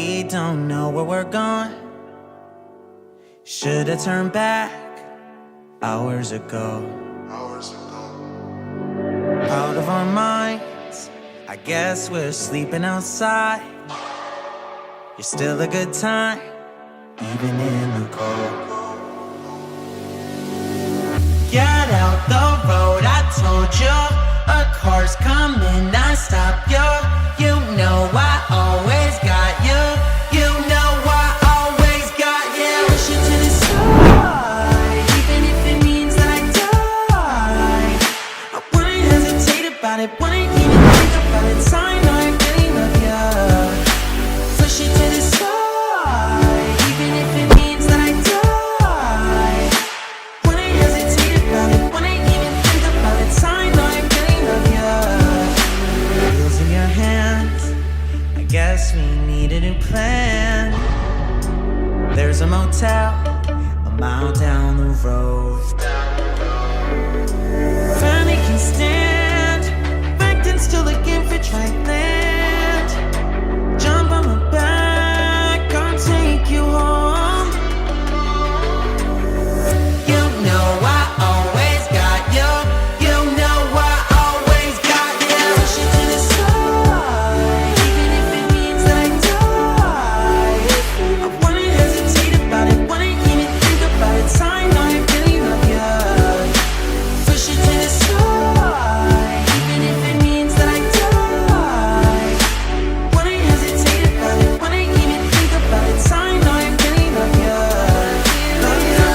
we don't know where we're going. Should've turned back hours ago. Out of our minds, I guess we're sleeping outside. You're still a good time, even in the cold. Get out the road, I told you. A car's coming, I stop you. You know I always got you. You know I always got you. Push you to the side, even if it means that I die. I wouldn't hesitate about it, wouldn't even think about it. I know I really love you. Push you to the side, even if it means that I die. Wouldn't hesitate about it, wouldn't even think about it. I know I really love you. Wheels in your hands, I guess we need a new plan. There's a motel a mile down the road. Finally can stand, backed and still looking for dry land. Jump on my back, I'll take you home. You know I always got you. You know I always got you. Push you to the side, even if it means that I die. I wouldn't hesitate about it, wouldn't even think about it. I know I really love you. Push you to the side, even if it means that I die. Wouldn't hesitate about it, wouldn't even think about it. I know I really love you. Love you.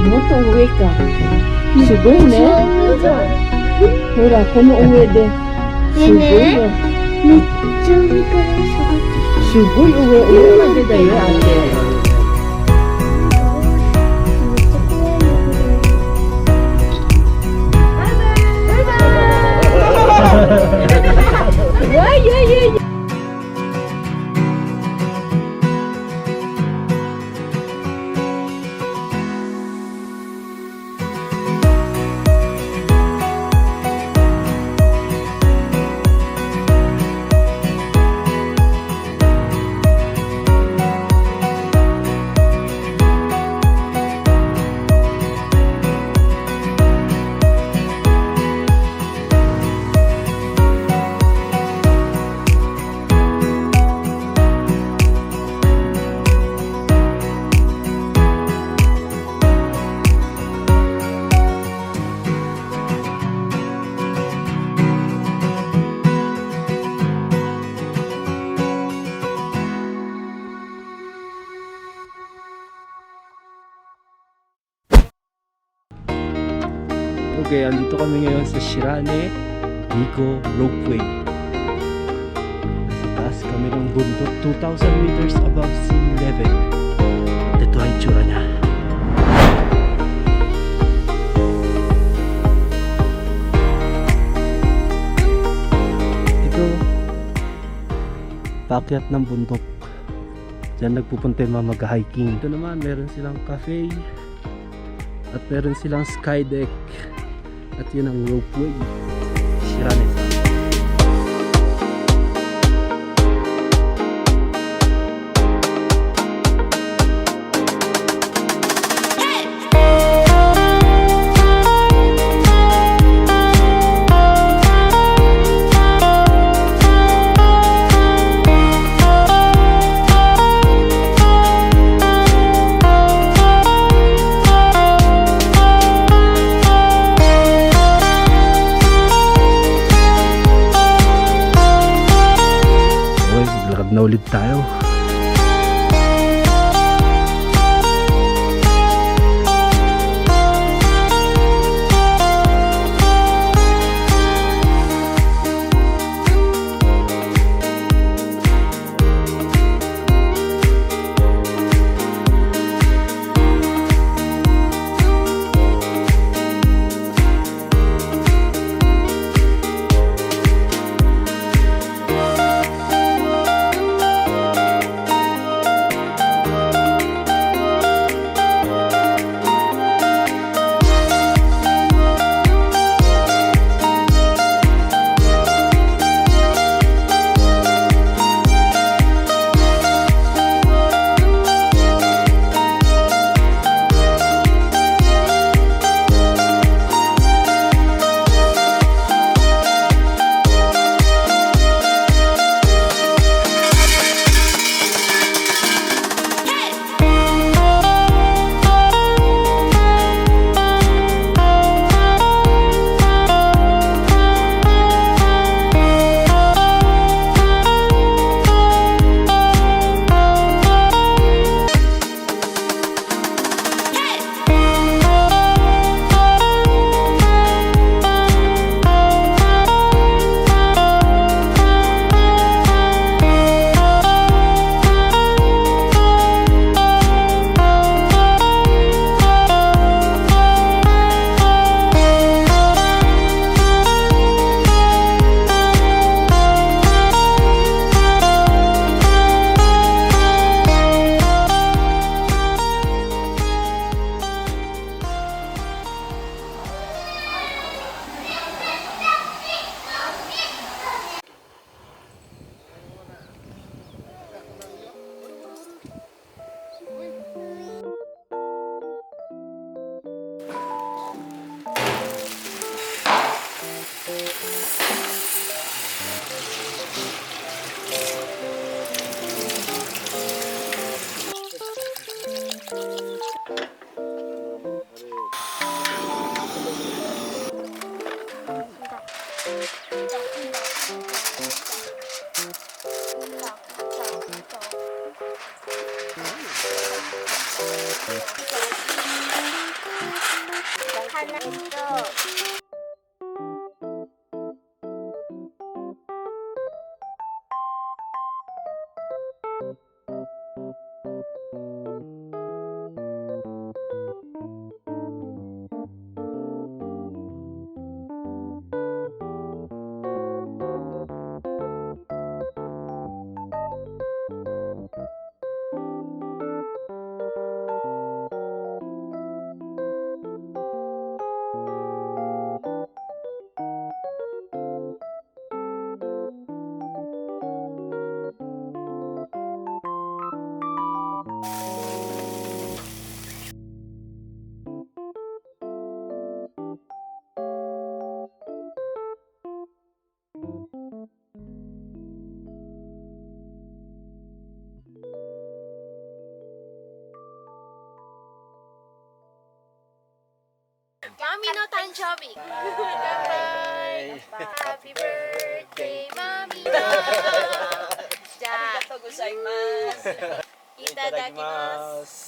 もっと上か。すごいね。ほらこの上で。すごいよ。めっちゃ上から下がって。すごい上までだよ。Okay, andito kami ngayon sa Shirane Nico Ropeway. Nasa taas kami ng bundok, 2,000 meters above sea level. At ito ay tsura niya. Ito, paakyat ng bundok. Diyan nagpupunta yung mga mag-hiking. Ito naman, meron silang cafe. At meron silang sky deck. At yun ang ropeway. Shirane. Na ulit tayo. 하나 더. Mami no tanchobi. Bye. Happy birthday, Mami no. Ja. Itadakimasu.